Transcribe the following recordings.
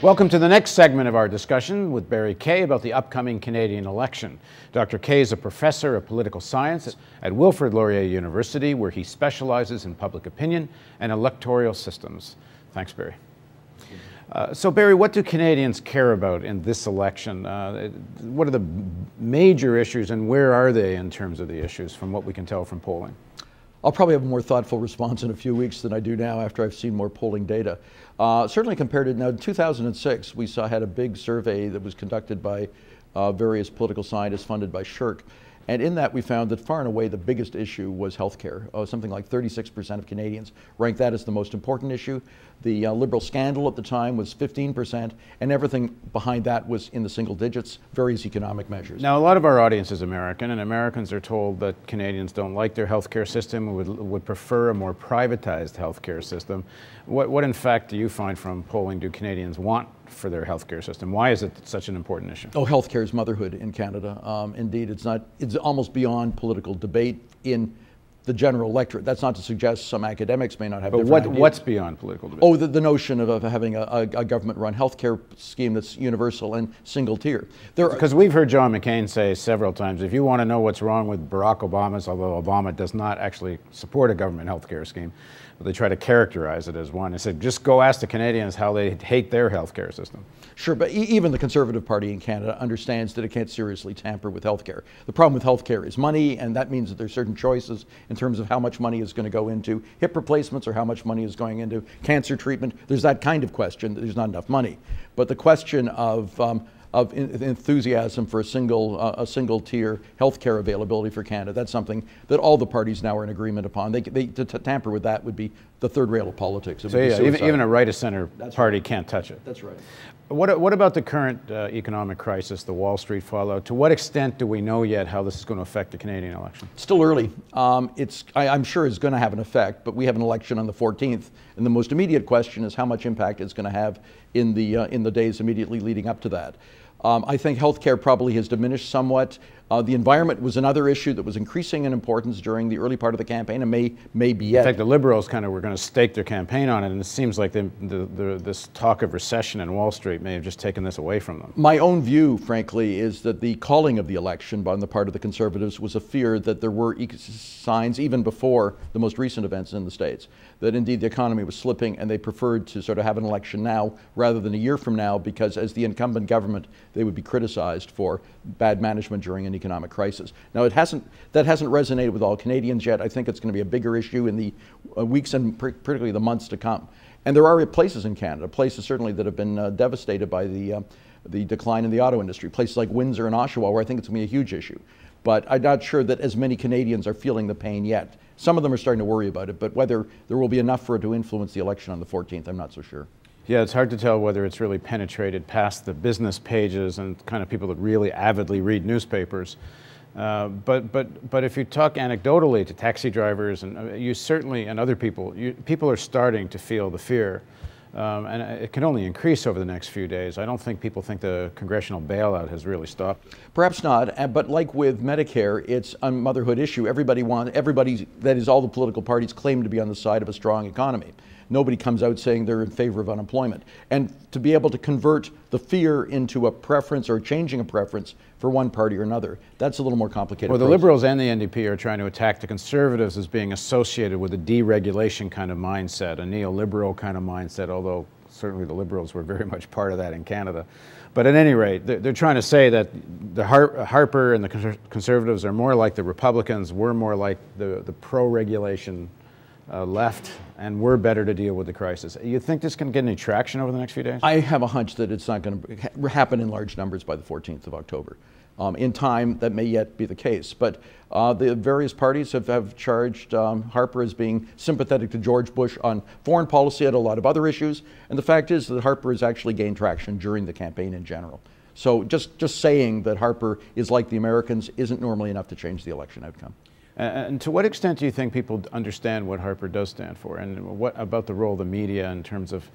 Welcome to the next segment of our discussion with Barry Kay about the upcoming Canadian election. Dr. Kay is a professor of political science at Wilfrid Laurier University, where he specializes in public opinion and electoral systems. Thanks, Barry. So, Barry, what do Canadians care about in this election? What are the major issues, and where are they in terms of the issues, from what we can tell from polling? I'll probably have a more thoughtful response in a few weeks than I do now after I've seen more polling data. Certainly compared to now, 2006, we had a big survey that was conducted by various political scientists funded by Shirk. And in that, we found that far and away the biggest issue was healthcare. Something like 36% of Canadians ranked that as the most important issue. The Liberal scandal at the time was 15%, and everything behind that was in the single digits, various economic measures. Now, a lot of our audience is American, and Americans are told that Canadians don't like their healthcare system, would prefer a more privatized healthcare system. What in fact do you find from polling do Canadians want for their healthcare system? Why is it such an important issue? Oh, healthcare is motherhood in Canada. Indeed, it's almost beyond political debate in the general electorate. That's not to suggest some academics may not have different ideas. What's beyond political debate? Oh, the notion of having a government-run healthcare scheme that's universal and single tier. Because we've heard John McCain say several times, if you want to know what's wrong with Barack Obama's, although Obama does not actually support a government healthcare scheme, but they try to characterize it as one. They said, just go ask the Canadians how they hate their healthcare system. Sure, but even the Conservative Party in Canada understands that it can't seriously tamper with healthcare. The problem with healthcare is money, and that means that there's certain choices in terms of how much money is going to go into hip replacements or how much money is going into cancer treatment. There's that kind of question that there's not enough money. But the question of enthusiasm for a single tier healthcare availability for Canada, that's something that all the parties now are in agreement upon. To tamper with that would be the third rail of politics. So yeah, even a right-of-center party can't touch it. That's right. What about the current economic crisis, the Wall Street fallout? To what extent do we know yet how this is going to affect the Canadian election? Still early. I'm sure it's going to have an effect, but we have an election on the 14th, and the most immediate question is how much impact it's going to have in the days immediately leading up to that. I think healthcare probably has diminished somewhat. The environment was another issue that was increasing in importance during the early part of the campaign and may be yet. In fact, the Liberals kind of were going to stake their campaign on it, and it seems like this talk of recession in Wall Street may have just taken this away from them. My own view, frankly, is that the calling of the election on the part of the Conservatives was a fear that there were signs, even before the most recent events in the States, that indeed the economy was slipping, and they preferred to sort of have an election now rather than a year from now, because as the incumbent government, they would be criticized for bad management during an economic crisis. Now, that hasn't resonated with all Canadians yet. I think it's going to be a bigger issue in the weeks and particularly the months to come. And there are places in Canada, places certainly that have been devastated by the decline in the auto industry, places like Windsor and Oshawa, where I think it's going to be a huge issue. But I'm not sure that as many Canadians are feeling the pain yet. Some of them are starting to worry about it, but whether there will be enough for it to influence the election on the 14th, I'm not so sure. Yeah, it's hard to tell whether it's really penetrated past the business pages and kind of people that really avidly read newspapers. But if you talk anecdotally to taxi drivers and you certainly and other people, people are starting to feel the fear, and it can only increase over the next few days. I don't think people think the congressional bailout has really stopped. Perhaps not, but like with Medicare, it's a motherhood issue. Everybody, that is, all the political parties claim to be on the side of a strong economy. Nobody comes out saying they're in favor of unemployment. And to be able to convert the fear into a preference or changing a preference for one party or another, that's a little more complicated. Well, the Liberals and the NDP are trying to attack the Conservatives as being associated with a deregulation kind of mindset, a neoliberal kind of mindset, although certainly the Liberals were very much part of that in Canada. But at any rate, they're trying to say that the Harper and the Conservatives are more like the Republicans, we're more like the pro-regulation left, and we're better to deal with the crisis. You think this can get any traction over the next few days? I have a hunch that it's not going to happen in large numbers by the 14th of October. In time, that may yet be the case. But the various parties have charged Harper as being sympathetic to George Bush on foreign policy and a lot of other issues. And the fact is that Harper has actually gained traction during the campaign in general. So just saying that Harper is like the Americans isn't normally enough to change the election outcome. And to what extent do you think people understand what Harper does stand for, and what about the role of the media in terms of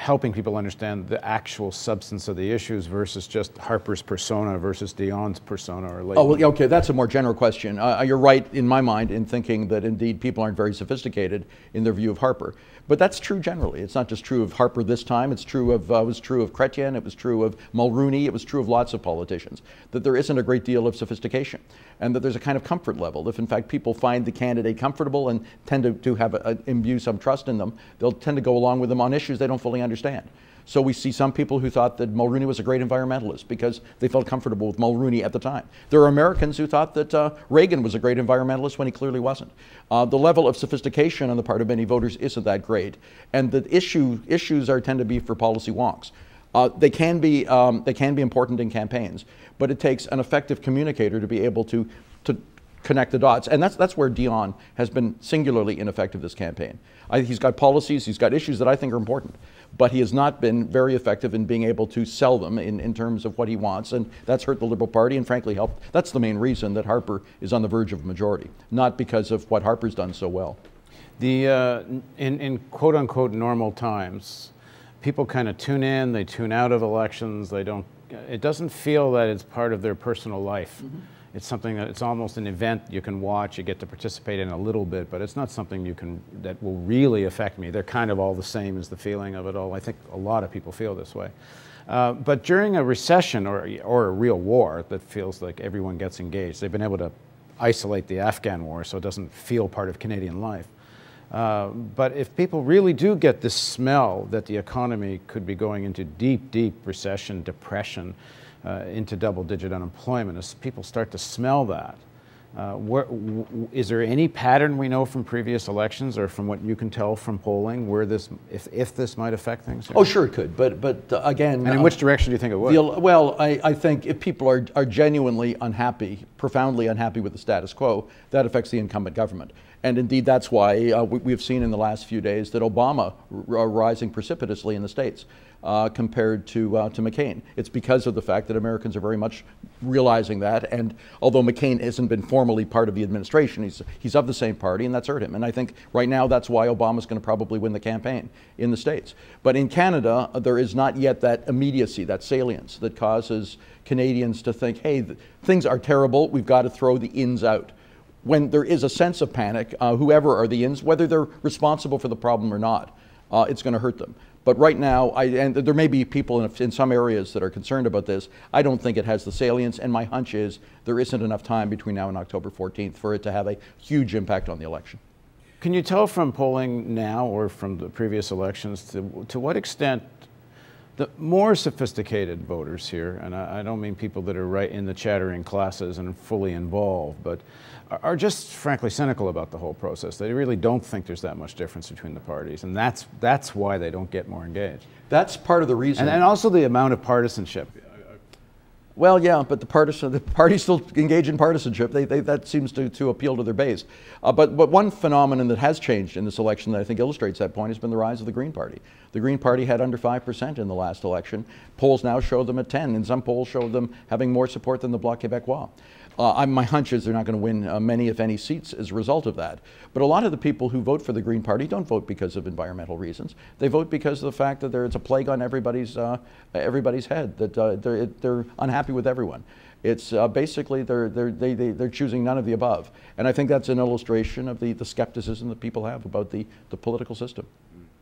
helping people understand the actual substance of the issues versus just Harper's persona versus Dionne's persona or Leighton? Oh, well, okay, that's a more general question. You're right in my mind in thinking that indeed people aren't very sophisticated in their view of Harper. But that's true generally. It's not just true of Harper this time. It's true of, it was true of Chrétien, it was true of Mulrooney, it was true of lots of politicians, that there isn't a great deal of sophistication and that there's a kind of comfort level. If in fact people find the candidate comfortable and tend to have imbue some trust in them, they'll tend to go along with them on issues they don't fully understand. So we see some people who thought that Mulrooney was a great environmentalist because they felt comfortable with Mulrooney at the time. There are Americans who thought that Reagan was a great environmentalist when he clearly wasn't. The level of sophistication on the part of many voters isn't that great, and the issues tend to be for policy wonks. They can be important in campaigns, but it takes an effective communicator to be able to connect the dots, and that's where Dionne has been singularly ineffective this campaign. He's got policies, he's got issues that I think are important, but he has not been very effective in being able to sell them in terms of what he wants, and that's hurt the Liberal Party and frankly helped. That's the main reason that Harper is on the verge of a majority, not because of what Harper's done so well. In quote-unquote normal times, people kind of tune in, they tune out of elections, it doesn't feel that it's part of their personal life. Mm-hmm. It's something that it's almost an event you can watch, you get to participate in a little bit, but it's not something that will really affect me. They're kind of all the same as the feeling of it all. I think a lot of people feel this way. But during a recession or a real war that feels like everyone gets engaged, they've been able to isolate the Afghan war so it doesn't feel part of Canadian life. But if people really do get this smell that the economy could be going into deep, deep recession, depression, into double-digit unemployment, as people start to smell that, is there any pattern we know from previous elections or from what you can tell from polling where this, if this might affect things? Oh, sure it could, but again... And in which direction do you think it would? Well, I think if people are genuinely unhappy, profoundly unhappy with the status quo, that affects the incumbent government. And indeed, that's why we've seen in the last few days that Obama rising precipitously in the States compared to McCain. It's because of the fact that Americans are very much realizing that, and although McCain hasn't been formally part of the administration, he's of the same party, and that's hurt him. And I think right now that's why Obama's going to probably win the campaign in the States. But in Canada, there is not yet that immediacy, that salience that causes Canadians to think, hey, things are terrible, we've got to throw the ins out. When there is a sense of panic, whoever are the ins, whether they're responsible for the problem or not, it's going to hurt them. But right now, and there may be people in some areas that are concerned about this, I don't think it has the salience, and my hunch is there isn't enough time between now and October 14th for it to have a huge impact on the election. Can you tell from polling now or from the previous elections to what extent the more sophisticated voters here, and I don't mean people that are right in the chattering classes and fully involved, but are just frankly cynical about the whole process. They really don't think there's that much difference between the parties, and that's why they don't get more engaged. That's part of the reason. And also the amount of partisanship. Well, yeah, but the parties still engage in partisanship. That seems to appeal to their base. But one phenomenon that has changed in this election that I think illustrates that point has been the rise of the Green Party. The Green Party had under 5% in the last election. Polls now show them at 10, and some polls show them having more support than the Bloc Québécois. My hunch is they're not going to win many, if any, seats as a result of that. But a lot of the people who vote for the Green Party don't vote because of environmental reasons. They vote because of the fact that it's a plague on everybody's head, that they're unhappy with everyone. It's basically they're choosing none of the above. And I think that's an illustration of the skepticism that people have about the political system.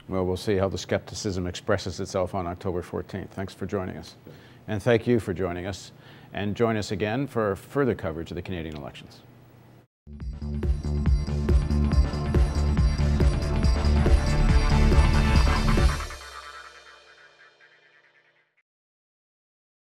Well, we'll see how the skepticism expresses itself on October 14th. Thanks for joining us. And thank you for joining us. And join us again for further coverage of the Canadian elections.